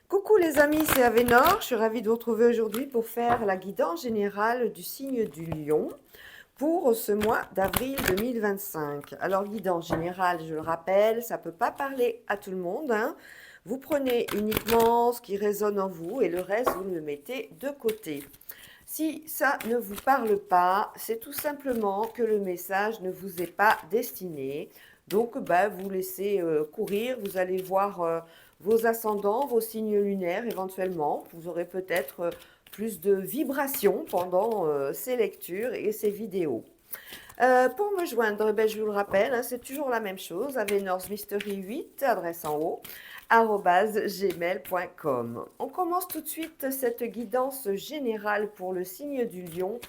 Coucou les amis, c'est Avénor. Je suis ravie de vous retrouver aujourd'hui pour faire la guidance générale du signe du lion pour ce mois d'avril 2025. Alors, guidance générale, je le rappelle, ça ne peut pas parler à tout le monde, hein. Vous prenez uniquement ce qui résonne en vous et le reste, vous le mettez de côté. Si ça ne vous parle pas, c'est tout simplement que le message ne vous est pas destiné. Donc, vous laissez courir, vous allez voir vos ascendants, vos signes lunaires éventuellement. Vous aurez peut-être plus de vibrations pendant ces lectures et ces vidéos. Pour me joindre, je vous le rappelle, hein, c'est toujours la même chose, Avenors Mystery 8, adresse en haut, @gmail.com. On commence tout de suite cette guidance générale pour le signe du lion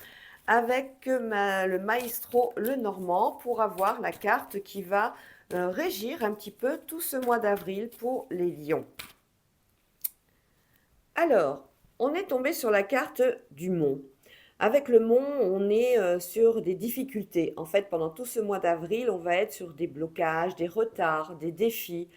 avec le maestro Lenormand pour avoir la carte qui va régir un petit peu tout ce mois d'avril pour les lions. Alors, on est tombé sur la carte du mont. Avec le mont, on est sur des difficultés. En fait, pendant tout ce mois d'avril, on va être sur des blocages, des retards, des défis,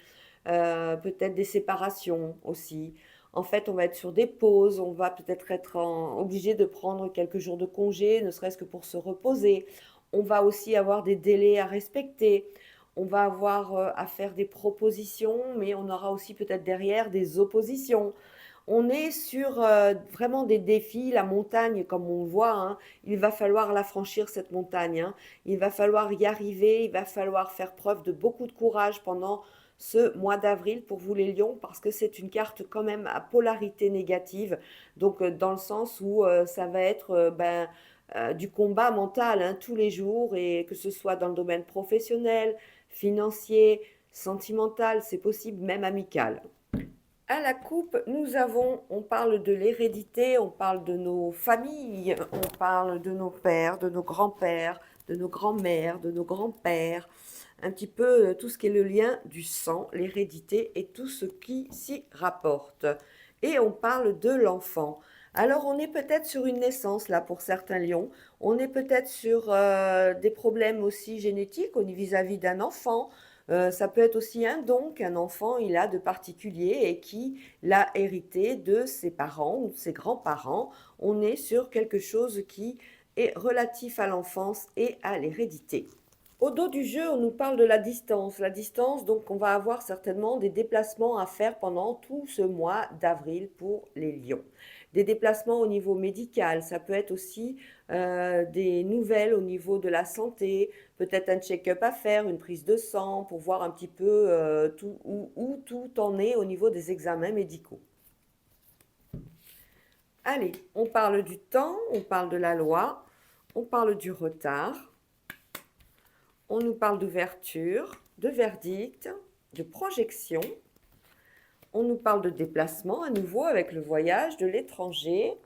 peut-être des séparations aussi. En fait, on va être sur des pauses, on va peut-être être obligé de prendre quelques jours de congé, ne serait-ce que pour se reposer. On va aussi avoir des délais à respecter. On va avoir à faire des propositions, mais on aura aussi peut-être derrière des oppositions. On est sur vraiment des défis, la montagne, comme on voit, hein, il va falloir la franchir, cette montagne, hein. Il va falloir y arriver, il va falloir faire preuve de beaucoup de courage pendant ce mois d'avril pour vous les lions, parce que c'est une carte quand même à polarité négative, donc dans le sens où ça va être du combat mental, hein, tous les jours, et que ce soit dans le domaine professionnel, financier, sentimental, c'est possible, même amical. À la coupe, on parle de l'hérédité, on parle de nos familles, on parle de nos pères, de nos grands-pères, de nos grands-mères, de nos grands-pères, un petit peu tout ce qui est le lien du sang, l'hérédité et tout ce qui s'y rapporte. Et on parle de l'enfant. Alors on est peut-être sur une naissance là pour certains lions, on est peut-être sur des problèmes aussi génétiques vis-à-vis d'un enfant. Ça peut être aussi un don qu'un enfant il a de particulier et qui l'a hérité de ses parents ou de ses grands-parents. On est sur quelque chose qui est relatif à l'enfance et à l'hérédité. Au dos du jeu, on nous parle de la distance. La distance, donc on va avoir certainement des déplacements à faire pendant tout ce mois d'avril pour les lions. Des déplacements au niveau médical, ça peut être aussi des nouvelles au niveau de la santé, peut-être un check-up à faire, une prise de sang pour voir un petit peu où tout en est au niveau des examens médicaux. Allez, on parle du temps, on parle de la loi, on parle du retard, on nous parle d'ouverture, de verdict, de projection, on nous parle de déplacement à nouveau avec le voyage de l'étranger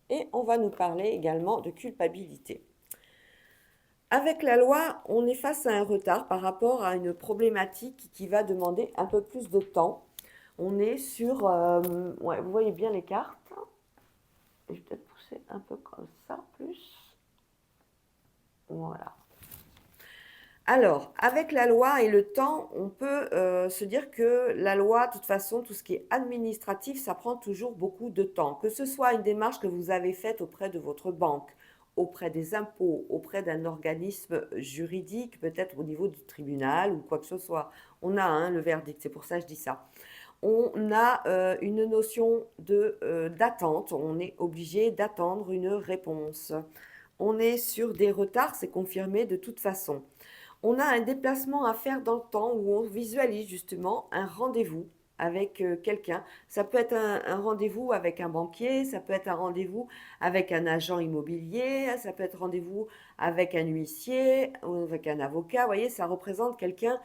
et on va nous parler également de culpabilité. Avec la loi, on est face à un retard par rapport à une problématique qui va demander un peu plus de temps. On est sur... ouais, vous voyez bien les cartes. Je vais peut-être pousser un peu comme ça, plus. Voilà. Alors, avec la loi et le temps, on peut se dire que la loi, de toute façon, tout ce qui est administratif, ça prend toujours beaucoup de temps. Que ce soit une démarche que vous avez faite auprès de votre banque, auprès des impôts, auprès d'un organisme juridique, peut-être au niveau du tribunal ou quoi que ce soit. On a le verdict, c'est pour ça que je dis ça. On a une notion d'attente, on est obligé d'attendre une réponse. On est sur des retards, c'est confirmé de toute façon. On a un déplacement à faire dans le temps où on visualise justement un rendez-vous avec quelqu'un. Ça peut être un rendez-vous avec un banquier, ça peut être un rendez-vous avec un agent immobilier, ça peut être rendez-vous avec un huissier ou avec un avocat. Vous voyez, ça représente quelqu'un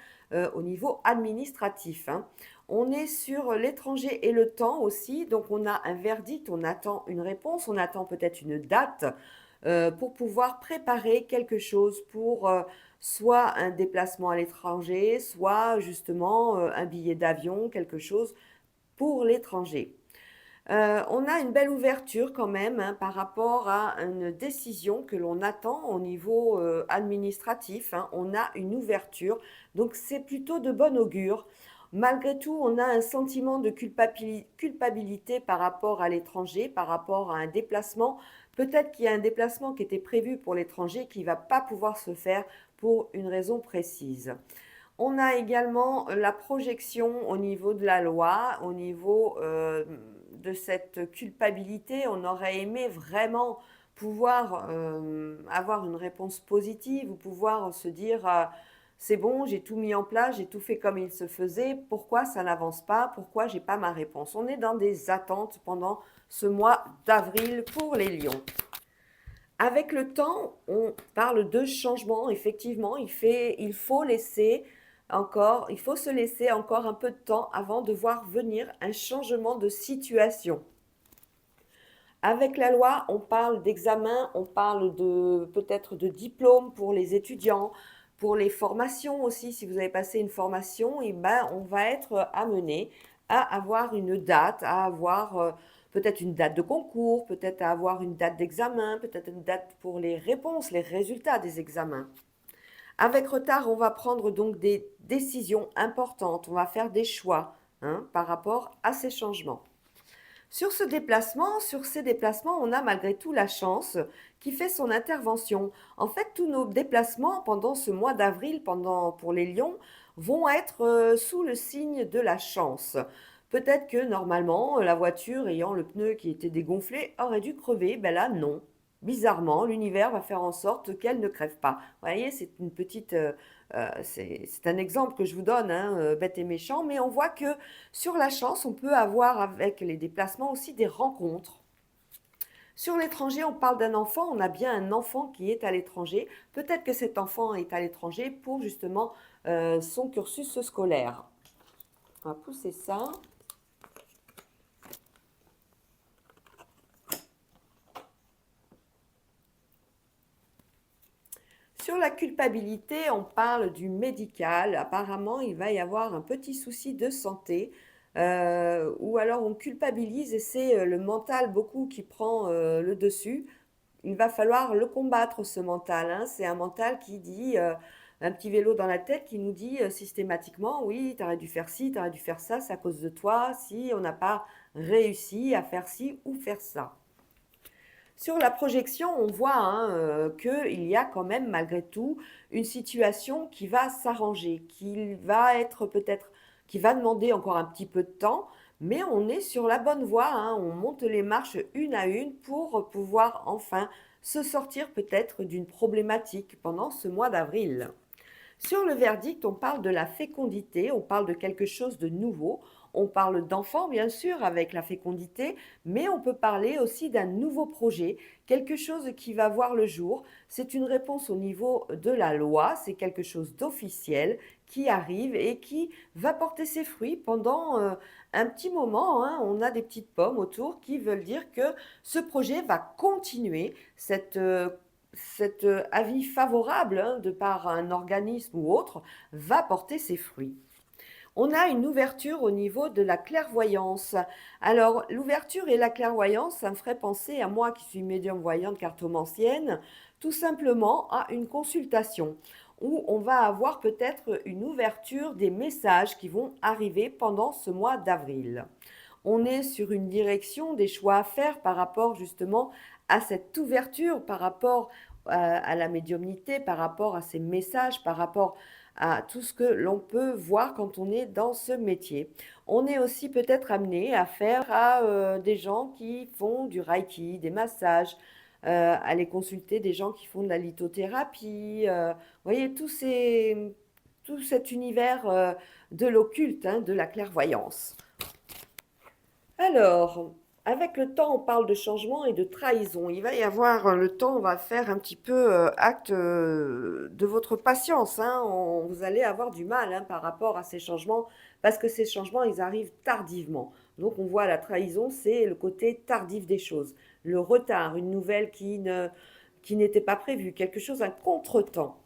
au niveau administratif, hein. On est sur l'étranger et le temps aussi, donc on a un verdict, on attend une réponse, on attend peut-être une date pour pouvoir préparer quelque chose pour soit un déplacement à l'étranger, soit justement un billet d'avion, quelque chose pour l'étranger. On a une belle ouverture quand même, hein, par rapport à une décision que l'on attend au niveau administratif, hein. On a une ouverture, donc c'est plutôt de bon augure. Malgré tout, on a un sentiment de culpabilité par rapport à l'étranger, par rapport à un déplacement. Peut-être qu'il y a un déplacement qui était prévu pour l'étranger qui ne va pas pouvoir se faire pour une raison précise. On a également la projection au niveau de la loi, au niveau de cette culpabilité. On aurait aimé vraiment pouvoir avoir une réponse positive ou pouvoir se dire c'est bon, j'ai tout mis en place, j'ai tout fait comme il se faisait, pourquoi ça n'avance pas, pourquoi j'ai pas ma réponse. On est dans des attentes pendant ce mois d'avril pour les lions. Avec le temps, on parle de changement. Effectivement, il faut se laisser encore un peu de temps avant de voir venir un changement de situation. Avec la loi, on parle d'examen, on parle de peut-être de diplôme pour les étudiants, pour les formations aussi. Si vous avez passé une formation, et ben, on va être amené à avoir une date, à avoir peut-être une date de concours, peut-être à avoir une date d'examen, peut-être une date pour les réponses, les résultats des examens. Avec retard, on va prendre donc des décisions importantes, on va faire des choix par rapport à ces changements. Sur ces déplacements, on a malgré tout la chance qui fait son intervention. En fait, tous nos déplacements pendant ce mois d'avril, pour les lions, vont être sous le signe de la chance. Peut-être que normalement, la voiture ayant le pneu qui était dégonflé aurait dû crever. Ben là, non. Bizarrement, l'univers va faire en sorte qu'elle ne crève pas. Vous voyez, c'est un exemple que je vous donne, bête et méchant, mais on voit que sur la chance, on peut avoir avec les déplacements aussi des rencontres. Sur l'étranger, on parle d'un enfant, on a bien un enfant qui est à l'étranger. Peut-être que cet enfant est à l'étranger pour justement son cursus scolaire. On va pousser ça. Sur la culpabilité, on parle du médical. Apparemment, il va y avoir un petit souci de santé. Ou alors on culpabilise et c'est le mental beaucoup qui prend le dessus. Il va falloir le combattre, ce mental, hein. C'est un mental qui dit, un petit vélo dans la tête qui nous dit systématiquement, oui, tu aurais dû faire ci, tu aurais dû faire ça, c'est à cause de toi, si on n'a pas réussi à faire ci ou faire ça. Sur la projection, on voit qu'il y a quand même malgré tout une situation qui va s'arranger, qui va demander encore un petit peu de temps, mais on est sur la bonne voie, hein. On monte les marches une à une pour pouvoir enfin se sortir peut-être d'une problématique pendant ce mois d'avril. Sur le verdict, on parle de la fécondité, on parle de quelque chose de nouveau, on parle d'enfants bien sûr avec la fécondité, mais on peut parler aussi d'un nouveau projet, quelque chose qui va voir le jour. C'est une réponse au niveau de la loi, c'est quelque chose d'officiel qui arrive et qui va porter ses fruits pendant un petit moment, hein. On a des petites pommes autour qui veulent dire que ce projet va continuer cet avis favorable de par un organisme ou autre va porter ses fruits. On a une ouverture au niveau de la clairvoyance. Alors, l'ouverture et la clairvoyance, ça me ferait penser à moi qui suis médium voyante cartomancienne, tout simplement à une consultation où on va avoir peut-être une ouverture des messages qui vont arriver pendant ce mois d'avril. On est sur une direction, des choix à faire par rapport justement à cette ouverture, par rapport à la médiumnité, par rapport à ces messages, par rapport à tout ce que l'on peut voir quand on est dans ce métier. On est aussi peut-être amené à faire à des gens qui font du reiki, des massages, aller consulter des gens qui font de la lithothérapie. Vous voyez, tout cet univers de l'occulte, hein, de la clairvoyance. Alors, avec le temps, on parle de changement et de trahison. Il va y avoir le temps, on va faire un petit peu acte de votre patience, hein. Vous allez avoir du mal par rapport à ces changements, parce que ces changements, ils arrivent tardivement. Donc, on voit la trahison, c'est le côté tardif des choses. Le retard, une nouvelle qui n'était pas prévue, quelque chose, un contretemps.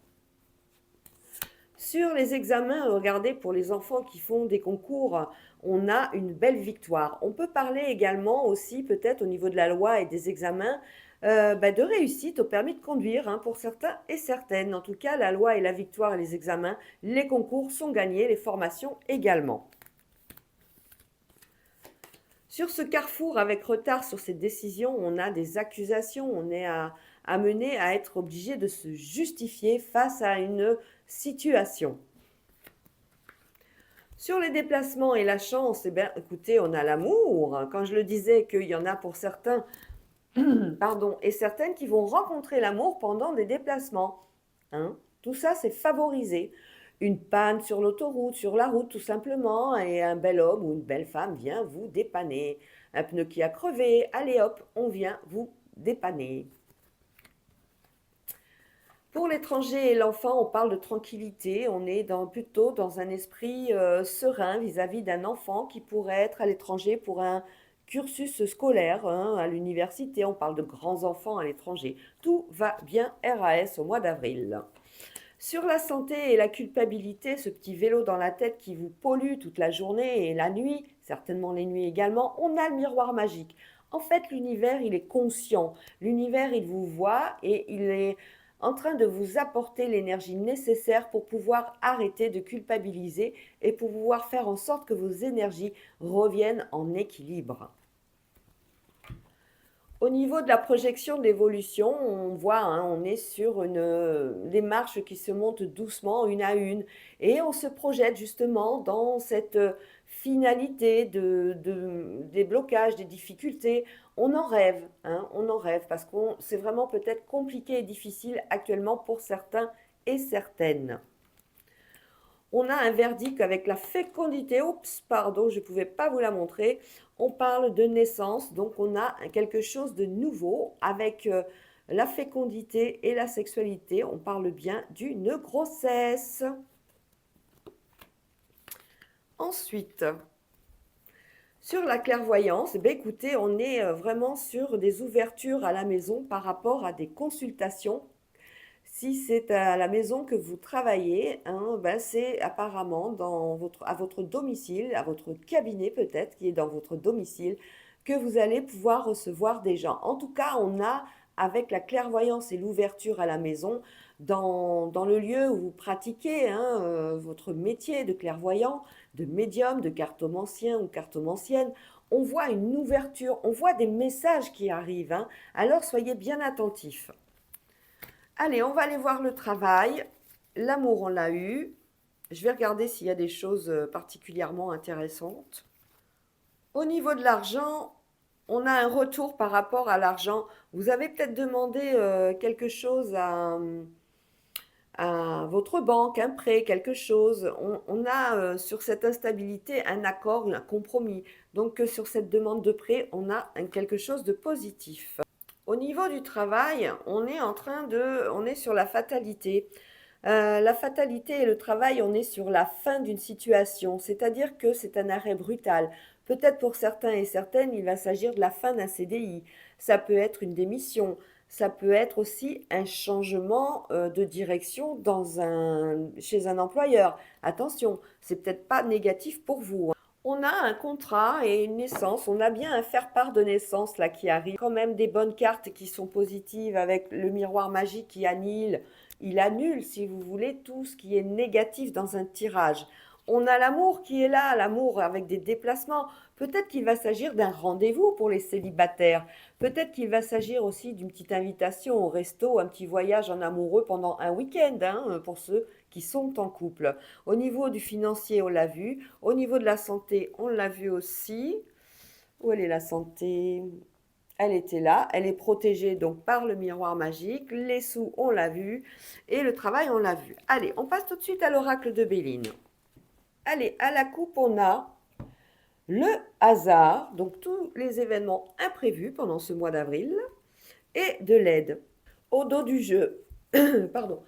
Sur les examens, regardez, pour les enfants qui font des concours, on a une belle victoire. On peut parler également aussi, peut-être au niveau de la loi et des examens, de réussite au permis de conduire pour certains et certaines. En tout cas, la loi et la victoire et les examens, les concours sont gagnés, les formations également. Sur ce carrefour avec retard sur cette décision, on a des accusations, on est amené à être obligé de se justifier face à une situation. Sur les déplacements et la chance, eh bien, écoutez, on a l'amour. Quand je le disais qu'il y en a pour certains, pardon, et certaines qui vont rencontrer l'amour pendant des déplacements. Hein. Tout ça, c'est favorisé. Une panne sur l'autoroute, sur la route, tout simplement, et un bel homme ou une belle femme vient vous dépanner. Un pneu qui a crevé, allez hop, on vient vous dépanner. Pour l'étranger et l'enfant, on parle de tranquillité, on est plutôt dans un esprit serein vis-à-vis d'un enfant qui pourrait être à l'étranger pour un cursus scolaire, hein, à l'université, on parle de grands enfants à l'étranger. Tout va bien RAS au mois d'avril. Sur la santé et la culpabilité, ce petit vélo dans la tête qui vous pollue toute la journée et la nuit, certainement les nuits également, on a le miroir magique. En fait, l'univers, il est conscient. L'univers, il vous voit et il est en train de vous apporter l'énergie nécessaire pour pouvoir arrêter de culpabiliser et pour pouvoir faire en sorte que vos énergies reviennent en équilibre. Au niveau de la projection de l'évolution, on voit, hein, on est sur des marches qui se montent doucement, une à une, et on se projette justement dans cette finalité des blocages, des difficultés. On en rêve, hein, on en rêve, parce que c'est vraiment peut-être compliqué et difficile actuellement pour certains et certaines. On a un verdict avec la fécondité. Oups, pardon, je ne pouvais pas vous la montrer. On parle de naissance, donc on a quelque chose de nouveau avec la fécondité et la sexualité. On parle bien d'une grossesse. Ensuite, sur la clairvoyance, eh écoutez, on est vraiment sur des ouvertures à la maison par rapport à des consultations. Si c'est à la maison que vous travaillez, hein, ben c'est apparemment à votre domicile, à votre cabinet peut-être, qui est dans votre domicile, que vous allez pouvoir recevoir des gens. En tout cas, on a, avec la clairvoyance et l'ouverture à la maison, dans le lieu où vous pratiquez hein, votre métier de clairvoyant, de médium, de cartomancien ou cartomancienne, on voit une ouverture, on voit des messages qui arrivent. Hein. Alors soyez bien attentifs. Allez, on va aller voir le travail. L'amour, on l'a eu. Je vais regarder s'il y a des choses particulièrement intéressantes. Au niveau de l'argent, on a un retour par rapport à l'argent. Vous avez peut-être demandé quelque chose à votre banque, un prêt, quelque chose. On a sur cette instabilité un accord, un compromis. Donc sur cette demande de prêt, on a quelque chose de positif. Au niveau du travail, on est sur la fatalité. La fatalité et le travail, on est sur la fin d'une situation, c'est-à-dire que c'est un arrêt brutal. Peut-être pour certains et certaines, il va s'agir de la fin d'un CDI. Ça peut être une démission. Ça peut être aussi un changement de direction chez un employeur. Attention, c'est peut-être pas négatif pour vous. Hein. On a un contrat et une naissance, on a bien un faire-part de naissance là qui arrive. Quand même des bonnes cartes qui sont positives avec le miroir magique qui annule. Il annule, si vous voulez, tout ce qui est négatif dans un tirage. On a l'amour qui est là, l'amour avec des déplacements. Peut-être qu'il va s'agir d'un rendez-vous pour les célibataires. Peut-être qu'il va s'agir aussi d'une petite invitation au resto, un petit voyage en amoureux pendant un week-end hein, pour ceux qui sont en couple. Au niveau du financier, on l'a vu. Au niveau de la santé, on l'a vu aussi. Où elle est la santé? Elle était là, elle est protégée donc par le miroir magique. Les sous, on l'a vu. Et le travail, on l'a vu. Allez, on passe tout de suite à l'oracle de Béline. Allez, à la coupe, on a le hasard, donc tous les événements imprévus pendant ce mois d'avril, et de l'aide. Au dos du jeu, pardon.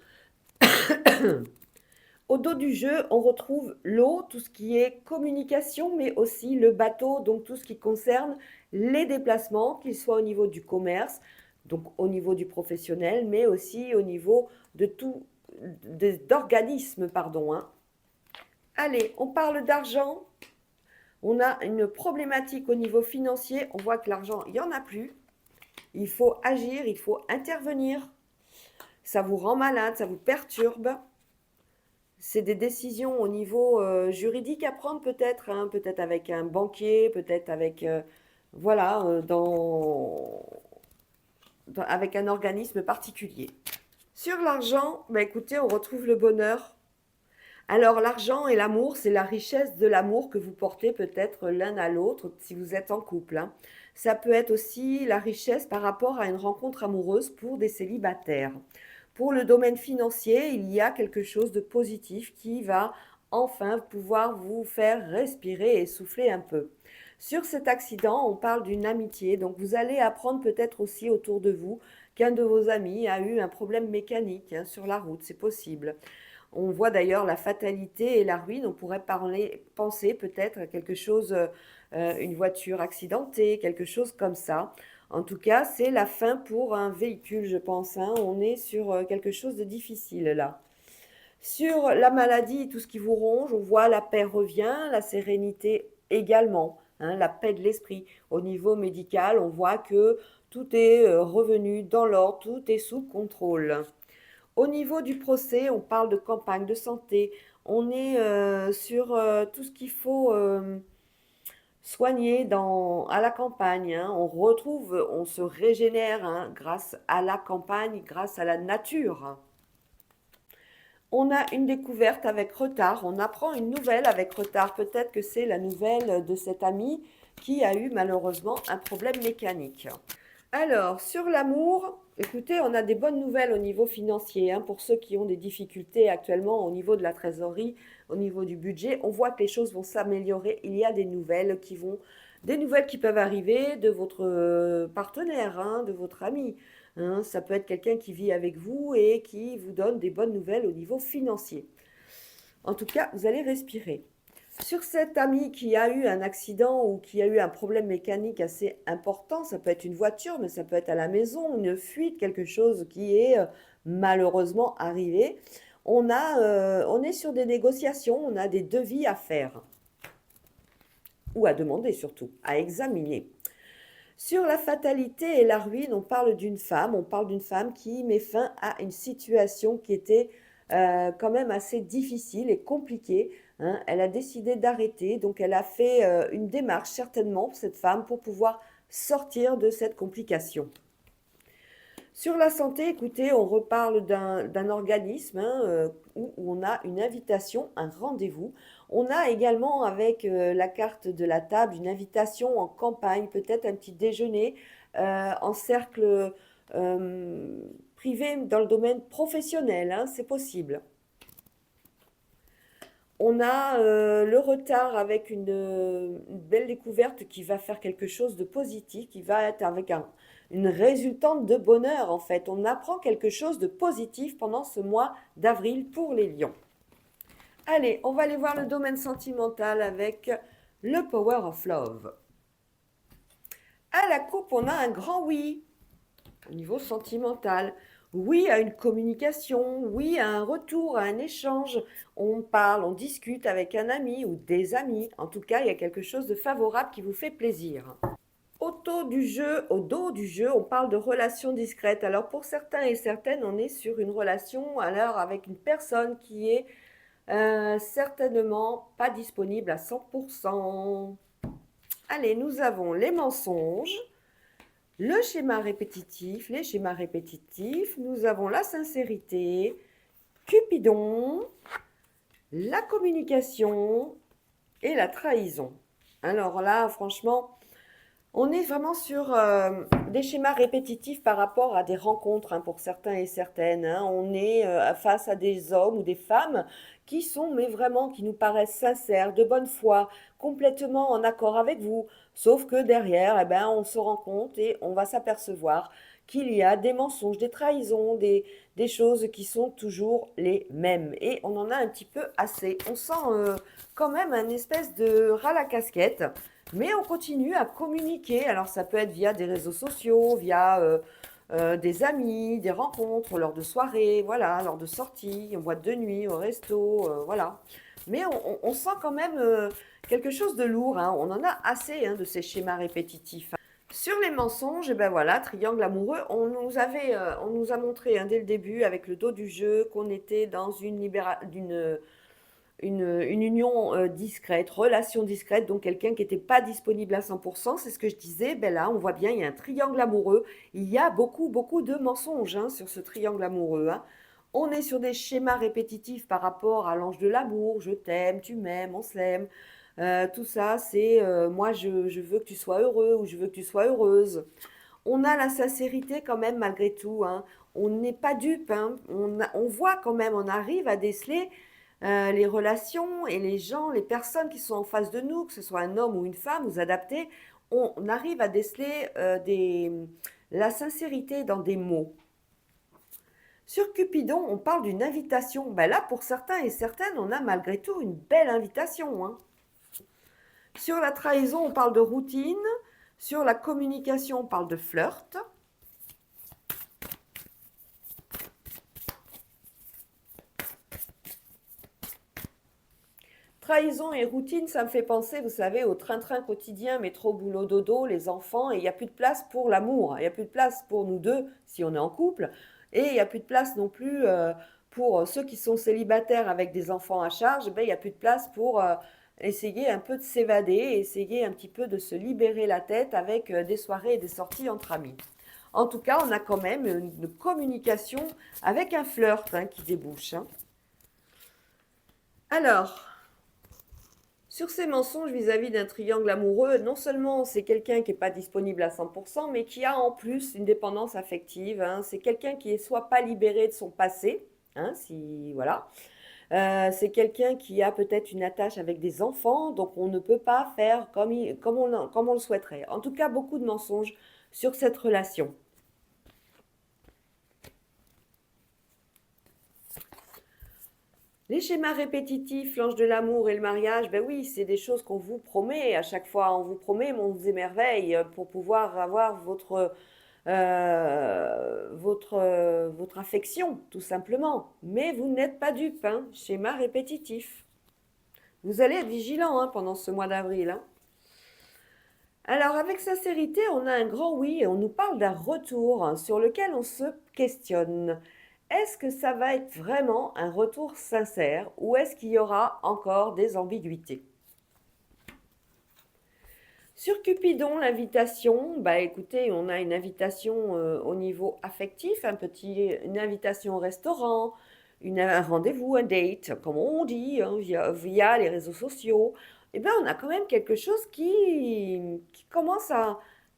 Au dos du jeu, on retrouve l'eau, tout ce qui est communication, mais aussi le bateau, donc tout ce qui concerne les déplacements, qu'ils soient au niveau du commerce, donc au niveau du professionnel, mais aussi au niveau de tout, d'organismes, pardon. Hein. Allez, on parle d'argent. On a une problématique au niveau financier. On voit que l'argent, il n'y en a plus. Il faut agir, il faut intervenir. Ça vous rend malade, ça vous perturbe. C'est des décisions au niveau juridique à prendre peut-être, hein, peut-être avec un banquier, peut-être avec, voilà, avec un organisme particulier. Sur l'argent, bah écoutez, on retrouve le bonheur. Alors l'argent et l'amour, c'est la richesse de l'amour que vous portez peut-être l'un à l'autre si vous êtes en couple, hein. Ça peut être aussi la richesse par rapport à une rencontre amoureuse pour des célibataires. Pour le domaine financier, il y a quelque chose de positif qui va enfin pouvoir vous faire respirer et souffler un peu. Sur cet accident, on parle d'une amitié, donc vous allez apprendre peut-être aussi autour de vous qu'un de vos amis a eu un problème mécanique, hein, sur la route, c'est possible. On voit d'ailleurs la fatalité et la ruine. On pourrait penser peut-être à quelque chose, une voiture accidentée, quelque chose comme ça. En tout cas, c'est la fin pour un véhicule, je pense, hein. On est sur quelque chose de difficile là. Sur la maladie, tout ce qui vous ronge, on voit la paix revient, la sérénité également, hein, la paix de l'esprit. Au niveau médical, on voit que tout est revenu dans l'ordre, tout est sous contrôle. Au niveau du procès, on parle de campagne de santé. On est sur tout ce qu'il faut soigner à la campagne, hein. On retrouve, on se régénère, hein, grâce à la campagne, grâce à la nature. On a une découverte avec retard, on apprend une nouvelle avec retard. Peut-être que c'est la nouvelle de cet ami qui a eu malheureusement un problème mécanique. Alors, sur l'amour, écoutez, on a des bonnes nouvelles au niveau financier, hein, pour ceux qui ont des difficultés actuellement au niveau de la trésorerie, au niveau du budget. On voit que les choses vont s'améliorer. Il y a des nouvelles qui peuvent arriver de votre partenaire, hein, de votre ami, hein. Ça peut être quelqu'un qui vit avec vous et qui vous donne des bonnes nouvelles au niveau financier. En tout cas, vous allez respirer. Sur cet ami qui a eu un accident ou qui a eu un problème mécanique assez important, ça peut être une voiture, mais ça peut être à la maison, une fuite, quelque chose qui est malheureusement arrivé. On est sur des négociations, on a des devis à faire, ou à demander surtout, à examiner. Sur la fatalité et la ruine, on parle d'une femme qui met fin à une situation qui était quand même assez difficile et compliquée, hein. Elle a décidé d'arrêter, donc elle a fait une démarche certainement, cette femme, pour pouvoir sortir de cette complication. Sur la santé, écoutez, on reparle d'un organisme, hein, où on a une invitation, un rendez-vous. On a également avec la carte de la table une invitation en campagne, peut-être un petit déjeuner en cercle euh, privé dans le domaine professionnel, hein, c'est possible. On a le retard avec une belle découverte qui va faire quelque chose de positif, qui va être avec une résultante de bonheur en fait. On apprend quelque chose de positif pendant ce mois d'avril pour les lions. Allez, on va aller voir le domaine sentimental avec le Power of Love. À la coupe, on a un grand oui au niveau sentimental. Oui à une communication, oui à un retour, à un échange. On parle, on discute avec un ami ou des amis. En tout cas, il y a quelque chose de favorable qui vous fait plaisir. Au dos du jeu, on parle de relations discrètes. Alors pour certains et certaines, on est sur une relation alors avec une personne qui est certainement pas disponible à 100%. Allez, nous avons les mensonges, le schéma répétitif, les schémas répétitifs, nous avons la sincérité, Cupidon, la communication et la trahison. Alors là, franchement, on est vraiment sur des schémas répétitifs par rapport à des rencontres, hein, pour certains et certaines, hein. On est face à des hommes ou des femmes qui sont, mais vraiment, qui nous paraissent sincères, de bonne foi, complètement en accord avec vous. Sauf que derrière, eh ben, on se rend compte et on va s'apercevoir qu'il y a des mensonges, des trahisons, des choses qui sont toujours les mêmes. Et on en a un petit peu assez. On sent quand même un espèce de ras la casquette. Mais on continue à communiquer. Alors ça peut être via des réseaux sociaux, via des amis, des rencontres, lors de soirées, voilà, lors de sorties, en boîte de nuit, au resto, voilà. Mais on sent quand même quelque chose de lourd, hein. On en a assez, hein, de ces schémas répétitifs, hein. Sur les mensonges, et ben voilà, triangle amoureux, on nous a montré dès le début, avec le dos du jeu, qu'on était dans une union discrète, relation discrète, donc quelqu'un qui n'était pas disponible à 100%, c'est ce que je disais. Ben là, on voit bien, il y a un triangle amoureux. Il y a beaucoup, beaucoup de mensonges sur ce triangle amoureux. On est sur des schémas répétitifs par rapport à l'ange de l'amour, je t'aime, tu m'aimes, on s'aime. Tout ça, c'est moi je veux que tu sois heureux ou je veux que tu sois heureuse. On a la sincérité quand même malgré tout. On n'est pas dupe. On voit quand même, on arrive à déceler les relations et les gens, les personnes qui sont en face de nous, que ce soit un homme ou une femme, vous adaptez. On arrive à déceler la sincérité dans des mots. Sur Cupidon, on parle d'une invitation. Ben là, pour certains et certaines, on a malgré tout une belle invitation. Sur la trahison, on parle de routine. Sur la communication, on parle de flirt. Trahison et routine, ça me fait penser, vous savez, au train-train quotidien, métro, boulot, dodo, les enfants, et il n'y a plus de place pour l'amour. Il n'y a plus de place pour nous deux, si on est en couple. Et il n'y a plus de place non plus pour ceux qui sont célibataires avec des enfants à charge. Ben, il n'y a plus de place pour essayer un peu de s'évader, essayer un petit peu de se libérer la tête avec des soirées et des sorties entre amis. En tout cas, on a quand même une communication avec un flirt qui débouche. Alors, sur ces mensonges vis-à-vis d'un triangle amoureux, non seulement c'est quelqu'un qui n'est pas disponible à 100%, mais qui a en plus une dépendance affective. C'est quelqu'un qui est soit pas libéré de son passé, si voilà. C'est quelqu'un qui a peut-être une attache avec des enfants, donc on ne peut pas faire comme on le souhaiterait. En tout cas, beaucoup de mensonges sur cette relation. Les schémas répétitifs, l'ange de l'amour et le mariage, ben oui, c'est des choses qu'on vous promet à chaque fois. On vous promet mondes et merveilles pour pouvoir avoir votre affection, tout simplement. Mais vous n'êtes pas dupe, schéma répétitif. Vous allez être vigilant pendant ce mois d'avril. Alors, avec sincérité, on a un grand oui et on nous parle d'un retour sur lequel on se questionne. Est-ce que ça va être vraiment un retour sincère ou est-ce qu'il y aura encore des ambiguïtés? Sur Cupidon, l'invitation, bah écoutez, on a une invitation au niveau affectif, une invitation au restaurant, un rendez-vous, un date, comme on dit, via les réseaux sociaux. Eh bien, on a quand même quelque chose qui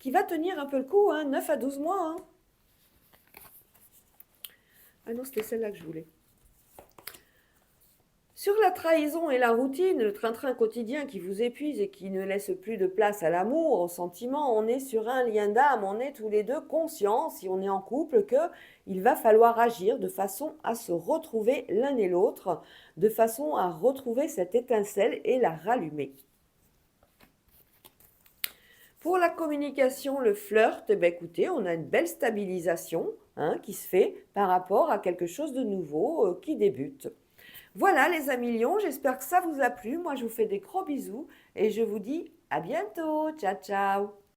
va tenir un peu le coup, 9 à 12 mois. Ah non, c'était celle-là que je voulais. Sur la trahison et la routine, le train-train quotidien qui vous épuise et qui ne laisse plus de place à l'amour, au sentiment, on est sur un lien d'âme, on est tous les deux conscients, si on est en couple, qu'il va falloir agir de façon à se retrouver l'un et l'autre, de façon à retrouver cette étincelle et la rallumer. Pour la communication, le flirt, écoutez, on a une belle stabilisation qui se fait par rapport à quelque chose de nouveau qui débute. Voilà les amis lions, j'espère que ça vous a plu. Moi, je vous fais des gros bisous et je vous dis à bientôt. Ciao, ciao.